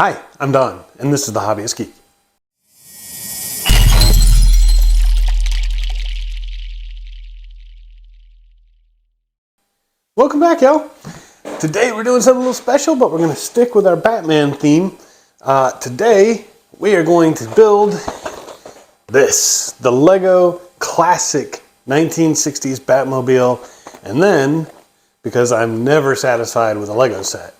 Hi, I'm Don, and this is The Hobbyist Geek. Welcome back, y'all. Today we're doing something a little special, but we're going to stick with our Batman theme. Today we are going to build this, the Lego Classic 1960s Batmobile, and then, because I'm never satisfied with a Lego set,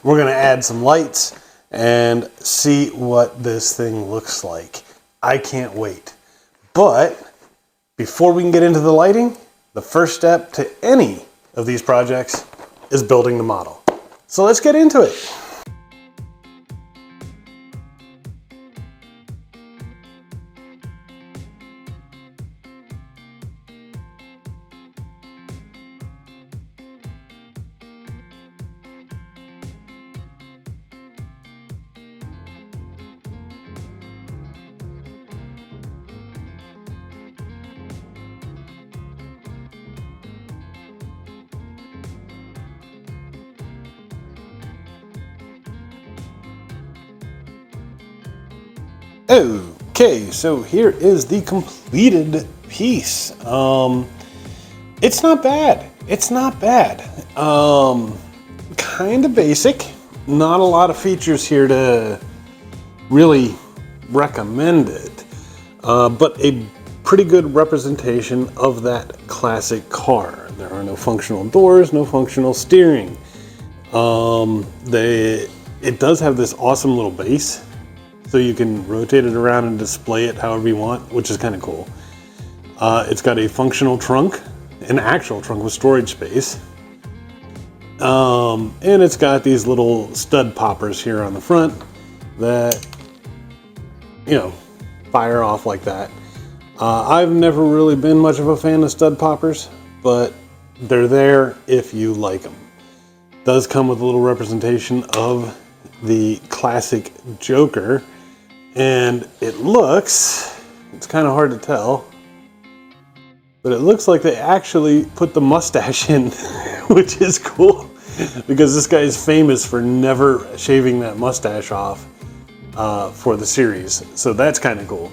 we're going to add some lights and see what this thing looks like. I can't wait. But before we can get into the lighting, the first step to any of these projects is building the model. So let's get into it. Okay, so here is the completed piece. It's not bad. It's not bad. Kind of basic. Not a lot of features here to really recommend it. But a pretty good representation of that classic car. There are no functional doors, no functional steering. It does have this awesome little base, so you can rotate it around and display it however you want, which is kind of cool. It's got a functional trunk, an actual trunk with storage space. And it's got these little stud poppers here on the front that, you know, fire off like that. I've never really been much of a fan of stud poppers, but they're there if you like them. Does come with a little representation of the classic Joker. And it looks, it's kind of hard to tell, but it looks like they actually put the mustache in, which is cool, because this guy is famous for never shaving that mustache off for the series. So that's kind of cool.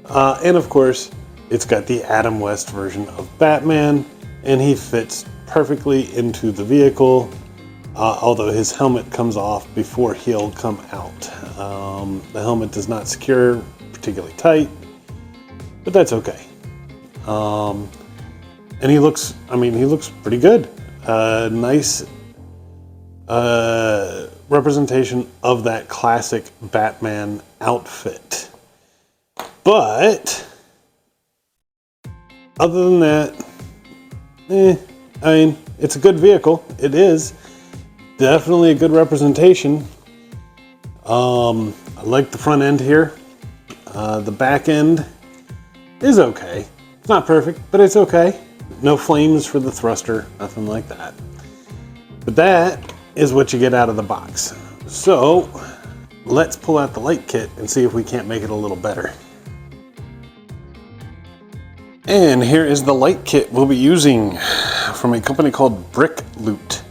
And of course, it's got the Adam West version of Batman, and he fits perfectly into the vehicle. Although his helmet comes off before he'll come out. The helmet does not secure particularly tight, but that's okay. And he looks pretty good. Nice representation of that classic Batman outfit. But other than that, it's a good vehicle. It is. Definitely a good representation. I like the front end here. The back end is okay. It's not perfect, but it's okay. No flames for the thruster, nothing like that. But that is what you get out of the box. So let's pull out the light kit and see if we can't make it a little better. And here is the light kit we'll be using from a company called Brick Loot.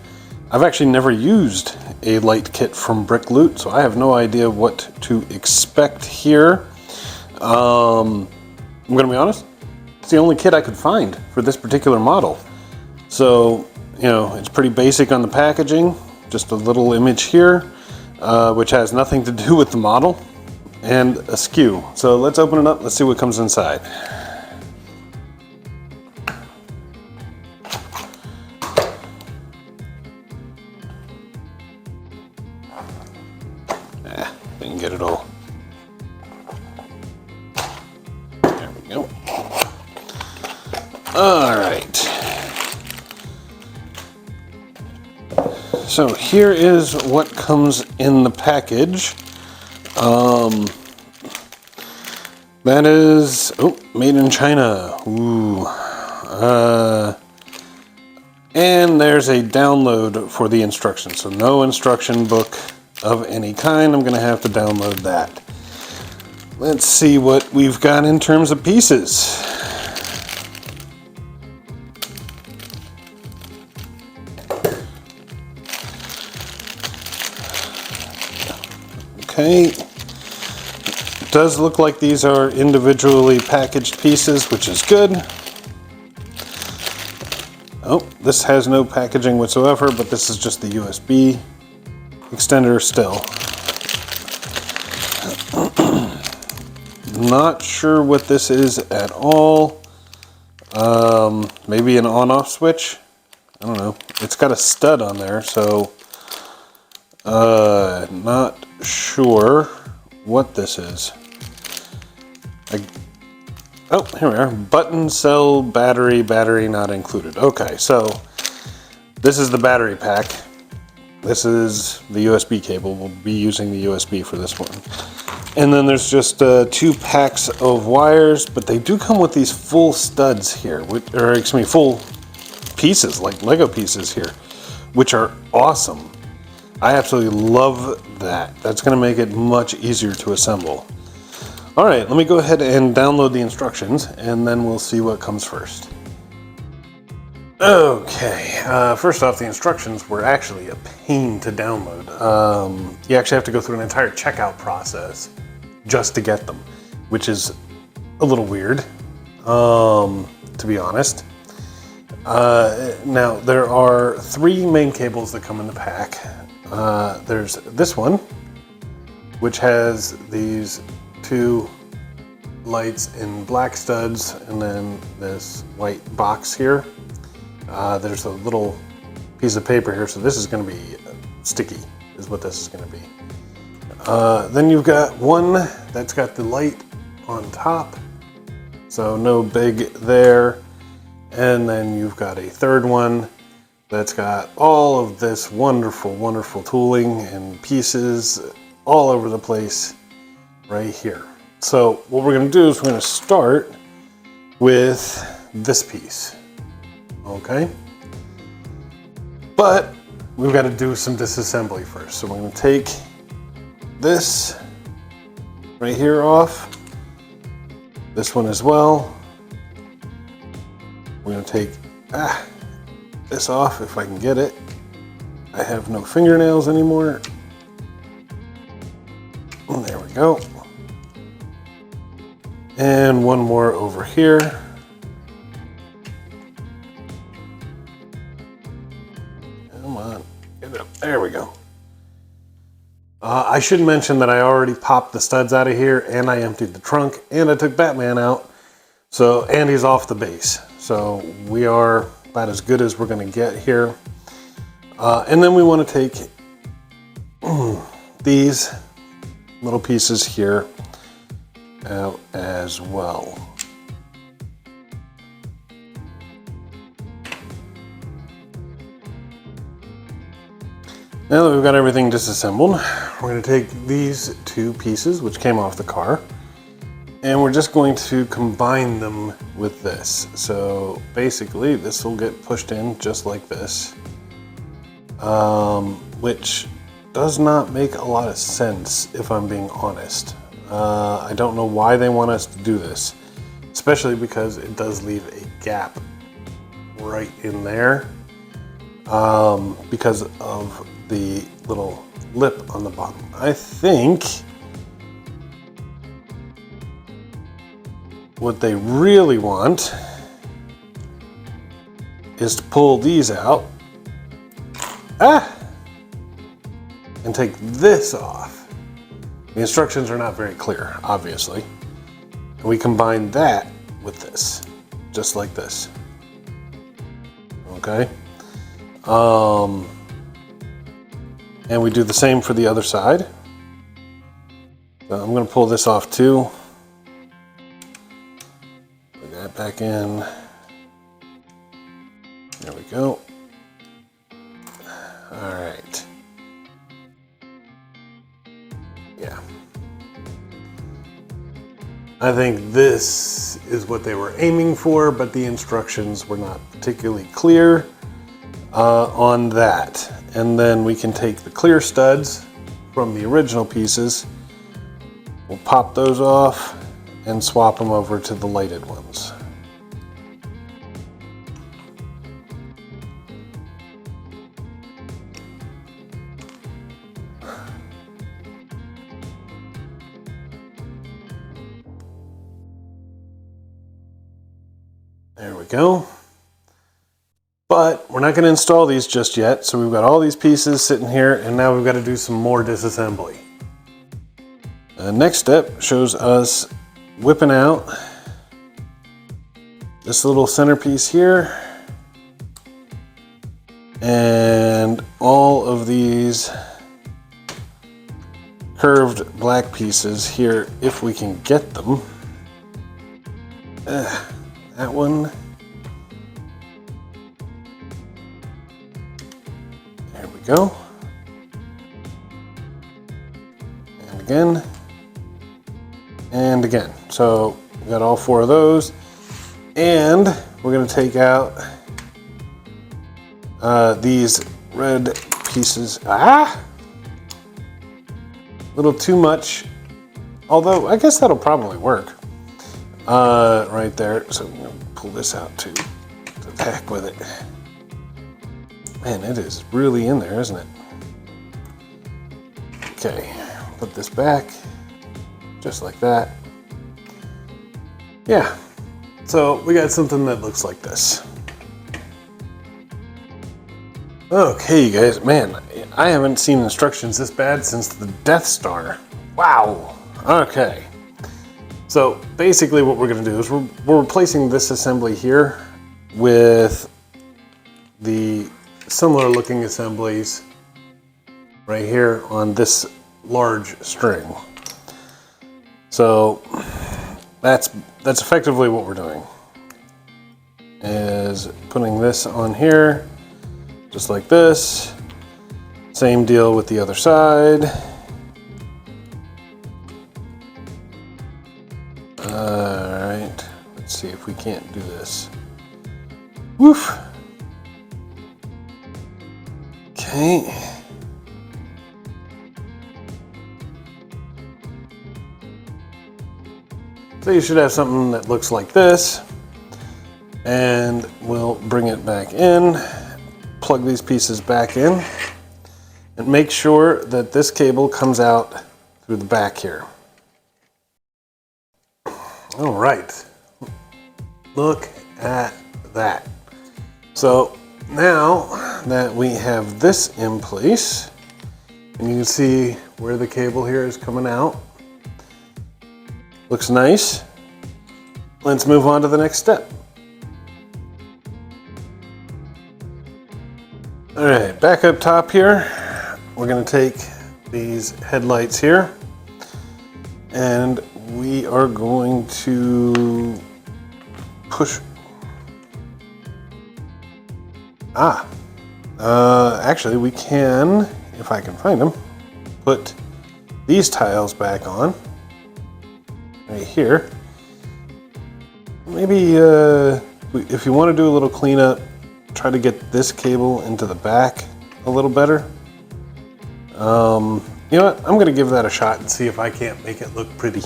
I've actually never used a light kit from Brick Loot, so I have no idea what to expect here. I'm gonna be honest, it's the only kit I could find for this particular model. So, you know, it's pretty basic on the packaging, just a little image here, which has nothing to do with the model, and a skew. So let's open it up, let's see what comes inside. We can get it all. There we go. All right. So here is what comes in the package. That is, made in China. Ooh. And there's a download for the instructions. So no instruction book of any kind. I'm gonna have to download that. Let's see what we've got in terms of pieces. Okay. It does look like these are individually packaged pieces, which is good. Oh, this has no packaging whatsoever, but this is just the USB extender still. Not sure what this is at all. Maybe an on-off switch? I don't know. It's got a stud on there, so not sure what this is. Oh, here we are. Button, cell, battery not included. Okay, so this is the battery pack. This is the USB cable. We'll be using the USB for this one. And then there's just 2 packs of wires, but they do come with these full studs here, or excuse me, full pieces, like Lego pieces here, which are awesome. I absolutely love that. That's going to make it much easier to assemble. All right, let me go ahead and download the instructions, and then we'll see what comes first. Okay, first off, the instructions were actually a pain to download. You actually have to go through an entire checkout process just to get them, which is a little weird, to be honest. Now, there are 3 main cables that come in the pack. There's this one, which has these 2 lights in black studs, and then this white box here. There's a little piece of paper here, so this is going to be sticky, is what this is going to be. Then you've got one that's got the light on top, so no big there. And then you've got a third one that's got all of this wonderful, wonderful tooling and pieces all over the place right here. So what we're going to do is we're going to start with this piece, okay? But we've got to do some disassembly first. So we're going to take this right here off, this one as well. We're going to take this off if I can get it. I have no fingernails anymore. There we go. And one more over here. Come on, get it up. There we go. I should mention that I already popped the studs out of here, and I emptied the trunk, and I took Batman out. So, and he's off the base. So we are about as good as we're going to get here. And then we want to take these little pieces here out as well. Now that we've got everything disassembled, we're going to take these 2 pieces, which came off the car, and we're just going to combine them with this. So basically, this will get pushed in just like this, which does not make a lot of sense if I'm being honest. I don't know why they want us to do this, especially because it does leave a gap right in there because of the little lip on the bottom. I think what they really want is to pull these out and take this off. The instructions are not very clear, obviously. And we combine that with this, just like this. Okay? And we do the same for the other side. So I'm going to pull this off too. Put that back in. There we go. All right. Yeah. I think this is what they were aiming for, but the instructions were not particularly clear on that. And then we can take the clear studs from the original pieces. We'll pop those off and swap them over to the lighted ones. There we go. But we're not going to install these just yet. So we've got all these pieces sitting here, and now we've got to do some more disassembly. The next step shows us whipping out this little centerpiece here and all of these curved black pieces here if we can get them. That one. There we go. And again. And again. So we got all four of those. And we're going to take out these red pieces. A little too much. Although I guess that'll probably work. Right there. So I'm going to pull this out too. To the heck with it. Man, it is really in there, isn't it? Okay, put this back. Just like that. Yeah. So we got something that looks like this. Okay, you guys, man, I haven't seen instructions this bad since the Death Star. Wow. Okay. So basically what we're going to do is we're replacing this assembly here with the similar looking assemblies right here on this large string. So that's effectively what we're doing, is putting this on here just like this. Same deal with the other side. Alright, let's see if we can't do this. Woof! Okay. So you should have something that looks like this, and we'll bring it back in, plug these pieces back in, and make sure that this cable comes out through the back here. All right, look at that. So now that we have this in place, and you can see where the cable here is coming out, looks nice. Let's move on to the next step. All right, back up top here, we're going to take these headlights here, and we are going to push. Actually, we can, if I can find them, put these tiles back on right here. Maybe if you want to do a little cleanup, try to get this cable into the back a little better. You know what? I'm going to give that a shot and see if I can't make it look pretty.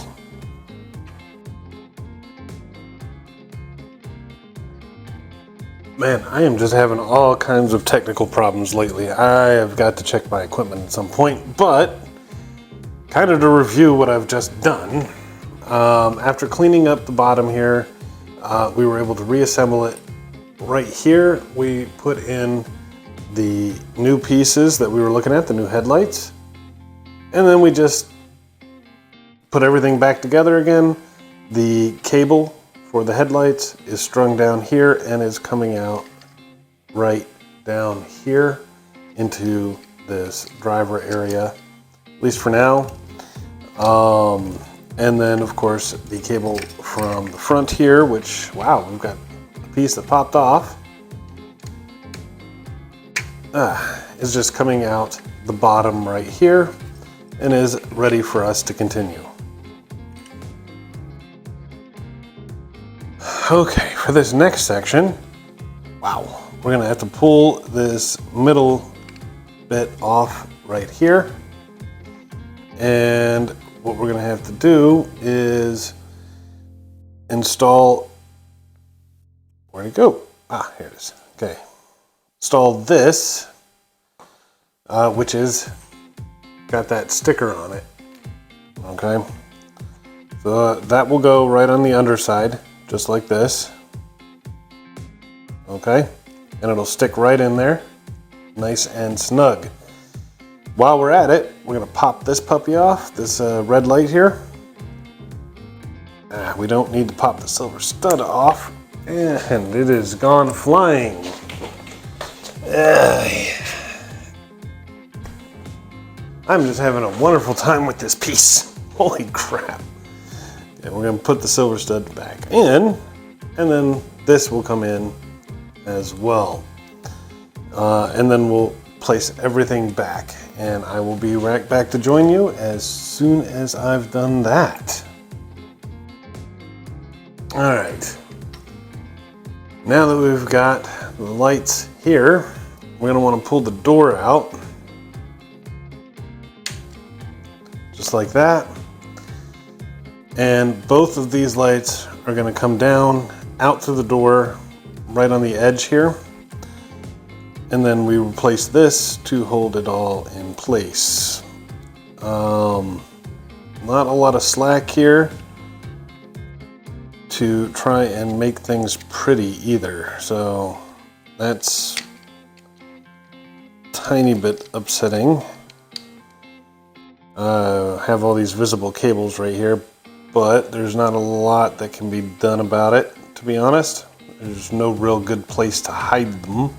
Man, I am just having all kinds of technical problems lately. I have got to check my equipment at some point, but kind of to review what I've just done. After cleaning up the bottom here, we were able to reassemble it. Right here, we put in the new pieces that we were looking at, the new headlights. And then we just put everything back together again. The cable for the headlights is strung down here and is coming out right down here into this driver area, at least for now. And then of course the cable from the front here, which, wow, we've got a piece that popped off, is just coming out the bottom right here and is ready for us to continue. Okay, for this next section, wow, we're gonna have to pull this middle bit off right here. And what we're gonna have to do is install, where'd it go? Here it is, okay. Install this, which is got that sticker on it, okay? So that will go right on the underside, just like this. okay? And it'll stick right in there, nice and snug. While we're at it, we're gonna pop this puppy off, this red light here. We don't need to pop the silver stud off, and it is gone flying. I'm just having a wonderful time with this piece. Holy crap. And we're gonna put the silver stud back in, and then this will come in as well. And then we'll place everything back, and I will be right back to join you as soon as I've done that. All right. Now that we've got the lights here, we're gonna wanna pull the door out. Just like that. And both of these lights are gonna come down out through the door right on the edge here. And then we replace this to hold it all in place. Not a lot of slack here to try and make things pretty either. So that's a tiny bit upsetting. Have all these visible cables right here, but there's not a lot that can be done about it, to be honest. There's no real good place to hide them.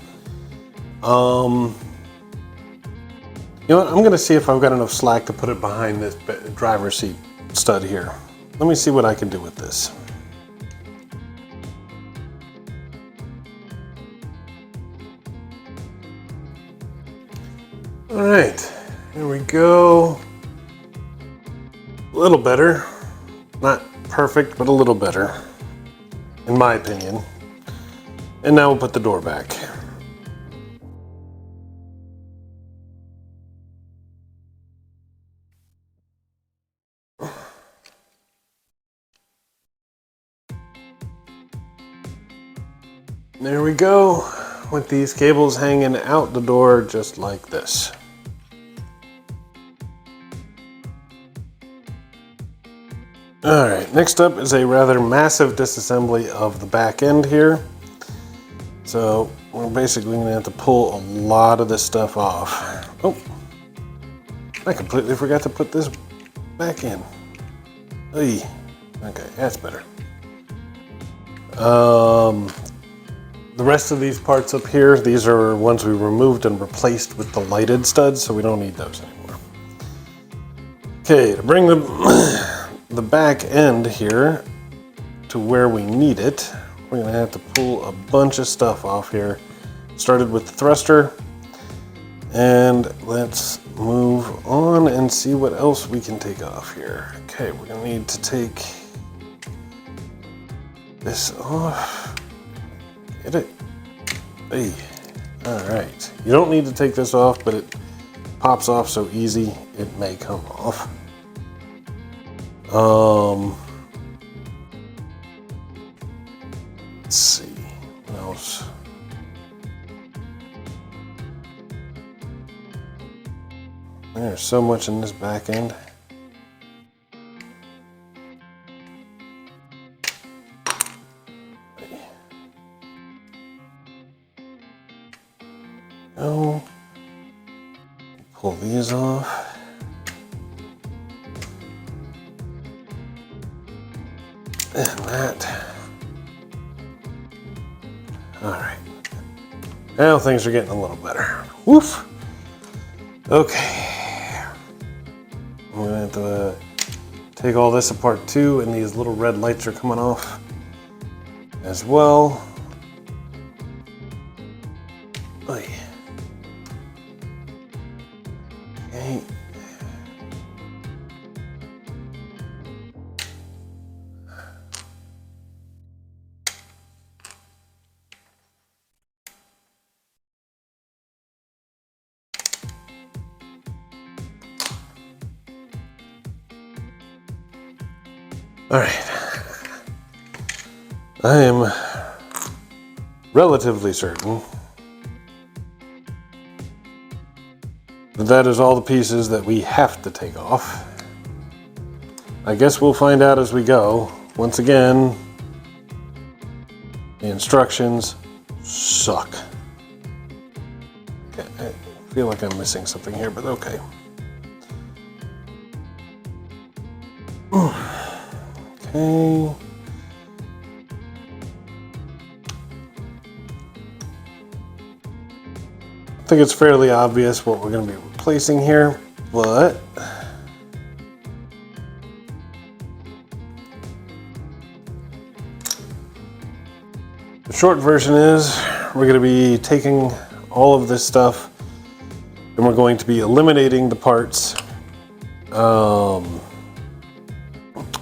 You know what, I'm gonna see if I've got enough slack to put it behind this driver's seat stud here. Let me see what I can do with this. All right, here we go. A little better. Not perfect, but a little better, in my opinion. And now we'll put the door back. There we go, with these cables hanging out the door just like this. All right, next up is a rather massive disassembly of the back end here. So we're basically gonna have to pull a lot of this stuff off. Oh, I completely forgot to put this back in. Oy. Okay, that's better. The rest of these parts up here, these are ones we removed and replaced with the lighted studs, so we don't need those anymore. Okay, to bring the back end here to where we need it, we're gonna have to pull a bunch of stuff off here. Started with the thruster, and let's move on and see what else we can take off here. Okay, we're gonna need to take this off. Get it? Hey. All right. You don't need to take this off, but it pops off so easy, it may come off. Let's see, what else? There's so much in this back end. Oh, pull these off. And that. All right. Now things are getting a little better. Woof. Okay. I'm gonna have to take all this apart too, and these little red lights are coming off as well. Oy. Okay. All right. I am relatively certain that that is all the pieces that we have to take off. I guess we'll find out as we go. Once again, the instructions suck. Okay, I feel like I'm missing something here, but okay. Okay. I think it's fairly obvious what we're going to be replacing here, but the short version is we're going to be taking all of this stuff and we're going to be eliminating the parts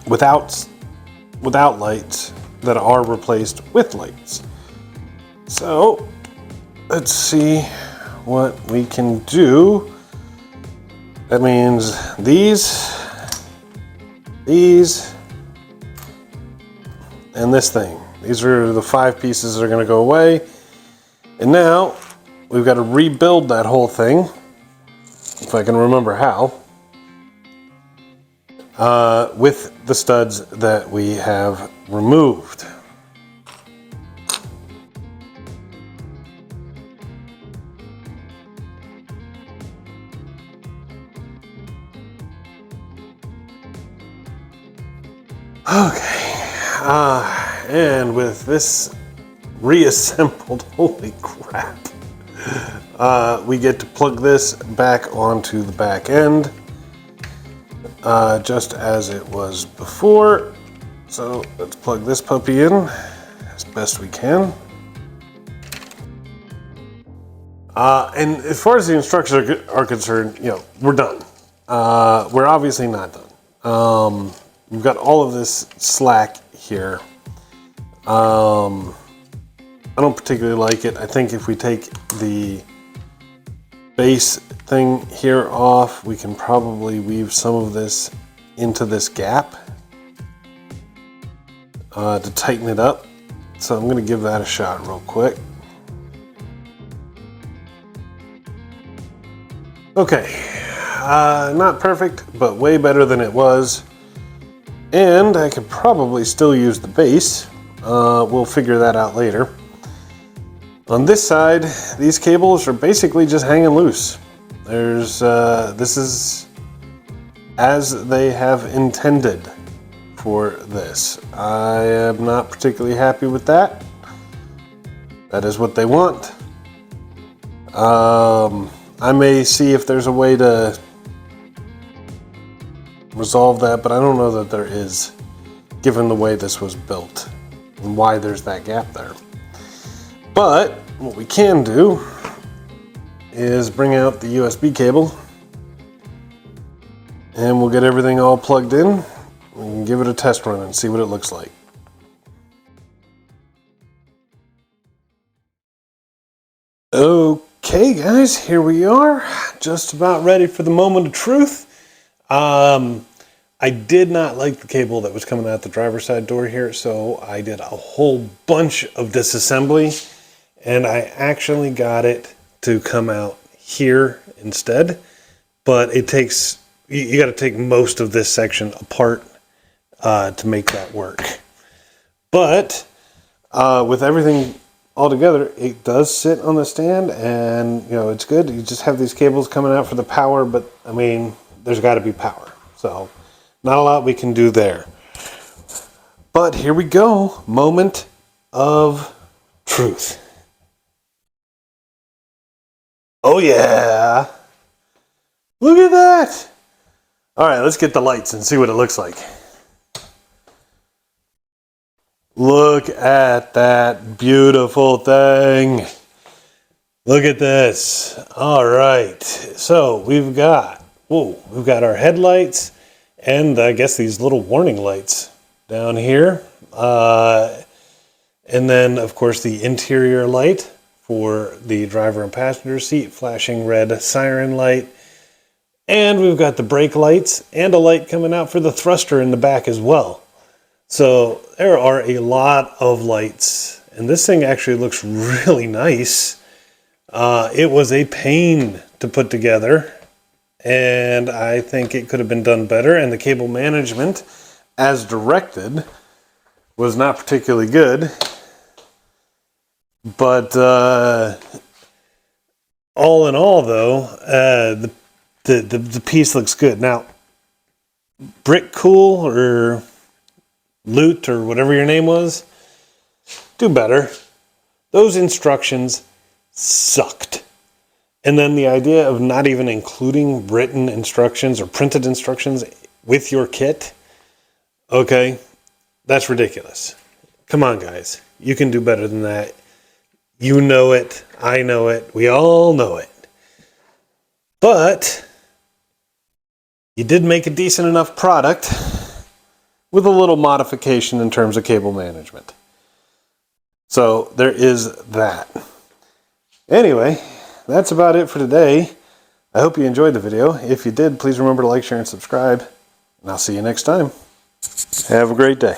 without lights that are replaced with lights. So let's see what we can do. That means these, and this thing. These are the 5 pieces that are going to go away. And now we've got to rebuild that whole thing, if I can remember how, with the studs that we have removed. Okay, and with this reassembled, holy crap, we get to plug this back onto the back end, just as it was before. So let's plug this puppy in as best we can. And as far as the instructions are concerned, we're done. We're obviously not done. We've got all of this slack here. I don't particularly like it. I think if we take the base thing here off, we can probably weave some of this into this gap to tighten it up. So I'm going to give that a shot real quick. Okay, not perfect, but way better than it was. And I could probably still use the base. We'll figure that out later. On this side, these cables are basically just hanging loose. This is as they have intended for this. I am not particularly happy with that. That is what they want. I may see if there's a way to resolve that, but I don't know that there is, given the way this was built and why there's that gap there. But what we can do is bring out the USB cable and we'll get everything all plugged in. We can give it a test run and see what it looks like. Okay guys, here we are, just about ready for the moment of truth. I did not like the cable that was coming out the driver's side door here, so I did a whole bunch of disassembly, and I actually got it to come out here instead. But it takes, you got to take most of this section apart to make that work. But with everything all together, it does sit on the stand, and it's good. You just have these cables coming out for the power, but I mean, there's got to be power. So not a lot we can do there. But here we go. Moment of truth. Oh yeah. Look at that. All right, let's get the lights and see what it looks like. Look at that beautiful thing. Look at this. All right. So we've got our headlights and I guess these little warning lights down here. And then of course the interior light for the driver and passenger seat, flashing red siren light. And we've got the brake lights and a light coming out for the thruster in the back as well. So there are a lot of lights, and this thing actually looks really nice. It was a pain to put together, and I think it could have been done better, and the cable management, as directed, was not particularly good. But all in all, though, the piece looks good. Now, Brick Cool or Loot or whatever your name was, do better. Those instructions sucked. And then the idea of not even including written instructions or printed instructions with your kit, okay, that's ridiculous. Come on, guys. You can do better than that. You know it. I know it. We all know it. But you did make a decent enough product with a little modification in terms of cable management. So there is that. Anyway, that's about it for today. I hope you enjoyed the video. If you did, please remember to like, share, and subscribe. And I'll see you next time. Have a great day.